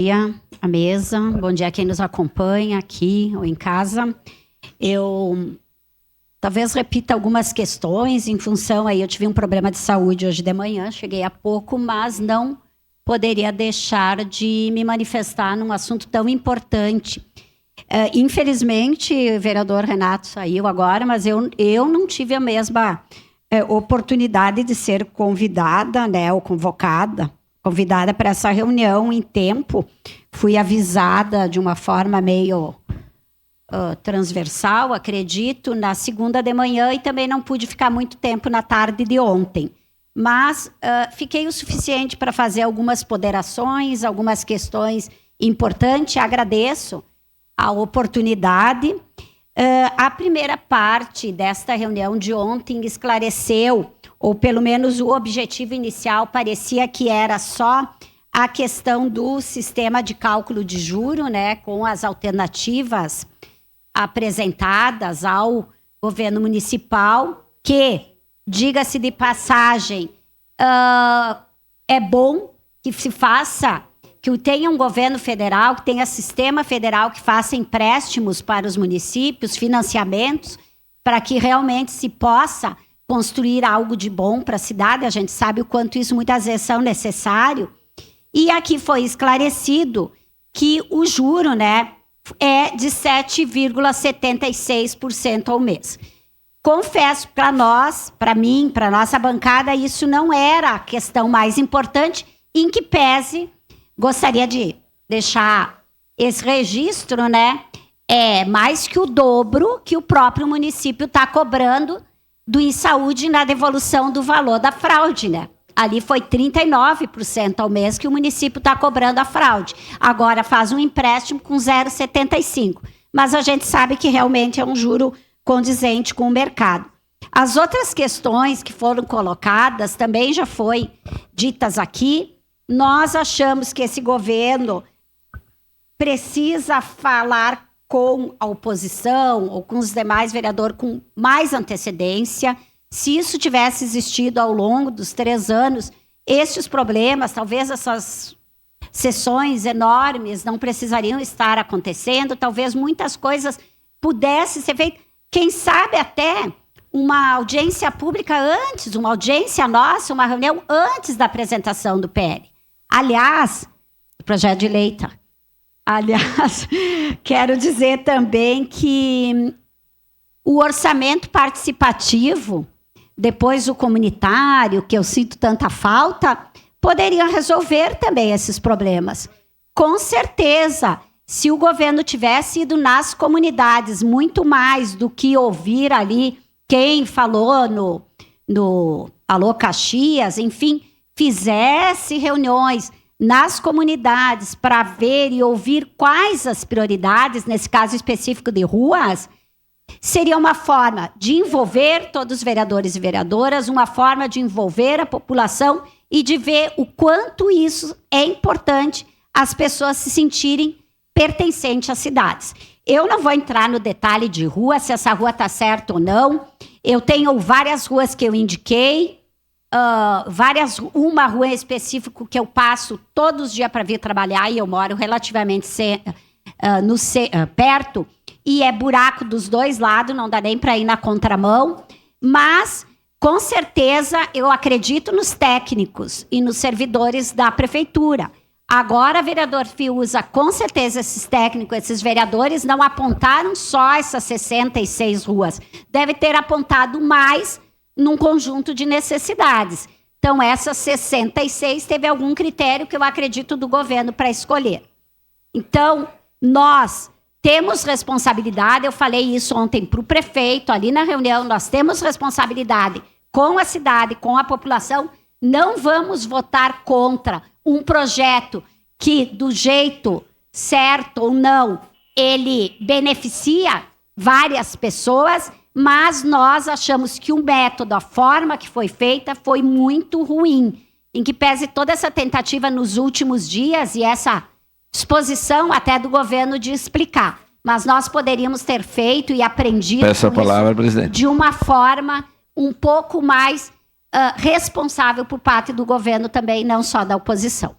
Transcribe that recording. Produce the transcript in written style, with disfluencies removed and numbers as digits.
dia à mesa, bom dia a quem nos acompanha aqui ou em casa. Eu talvez repita algumas questões em função, aí eu tive um problema de saúde hoje de manhã, cheguei há pouco, mas não poderia deixar de me manifestar num assunto tão importante. Infelizmente, o vereador Renato saiu agora, mas eu não tive a mesma oportunidade de ser convidada, né, ou convidada para essa reunião em tempo. Fui avisada de uma forma meio transversal, acredito, na segunda de manhã, e também não pude ficar muito tempo na tarde de ontem. Mas fiquei o suficiente para fazer algumas ponderações, algumas questões importantes. Agradeço a oportunidade. A primeira parte desta reunião de ontem esclareceu, ou pelo menos o objetivo inicial parecia que era só a questão do sistema de cálculo de juro, né, com as alternativas apresentadas ao governo municipal, que, diga-se de passagem, é bom que se faça, que tenha um governo federal, que tenha sistema federal que faça empréstimos para os municípios, financiamentos, para que realmente se possa construir algo de bom para a cidade. A gente sabe o quanto isso muitas vezes são necessário. E aqui foi esclarecido que o juro, né, é de 7,76% ao mês. Confesso para nós, para mim, para a nossa bancada, isso não era a questão mais importante, em que pese, gostaria de deixar esse registro, né, é mais que o dobro que o próprio município está cobrando do InSaúde na devolução do valor da fraude, né? Ali foi 39% ao mês que o município está cobrando a fraude. Agora faz um empréstimo com 0,75%. Mas a gente sabe que realmente é um juro condizente com o mercado. As outras questões que foram colocadas também já foi ditas aqui. Nós achamos que esse governo precisa falar com a oposição ou com os demais vereadores com mais antecedência. Se isso tivesse existido ao longo dos 3 anos, esses problemas, talvez essas sessões enormes não precisariam estar acontecendo, talvez muitas coisas pudessem ser feitas, quem sabe até uma audiência pública antes, uma audiência nossa, uma reunião antes da apresentação do PL. Aliás, o projeto de lei, tá? Aliás, quero dizer também que o orçamento participativo, depois o comunitário, que eu sinto tanta falta, poderia resolver também esses problemas. Com certeza, se o governo tivesse ido nas comunidades muito mais do que ouvir ali quem falou no Alô Caxias, enfim, fizesse reuniões nas comunidades para ver e ouvir quais as prioridades, nesse caso específico de ruas, seria uma forma de envolver todos os vereadores e vereadoras, uma forma de envolver a população e de ver o quanto isso é importante as pessoas se sentirem pertencentes às cidades. Eu não vou entrar no detalhe de rua, se essa rua está certa ou não. Eu tenho várias ruas que eu indiquei, uma rua em específico que eu passo todos os dias para vir trabalhar, e eu moro relativamente perto, e é buraco dos dois lados, não dá nem para ir na contramão, mas com certeza eu acredito nos técnicos e nos servidores da prefeitura. Agora, vereador Fiuza, com certeza esses técnicos, esses vereadores não apontaram só essas 66 ruas, deve ter apontado mais num conjunto de necessidades. Então, essas 66 teve algum critério que eu acredito do governo para escolher. Então, nós temos responsabilidade, eu falei isso ontem para o prefeito, ali na reunião, nós temos responsabilidade com a cidade, com a população, não vamos votar contra um projeto que, do jeito certo ou não, ele beneficia várias pessoas, mas nós achamos que o método, a forma que foi feita, foi muito ruim, em que pese toda essa tentativa nos últimos dias e essa disposição até do governo de explicar. Mas nós poderíamos ter feito e aprendido essa palavra, presidente, de uma forma um pouco mais responsável por parte do governo também, não só da oposição.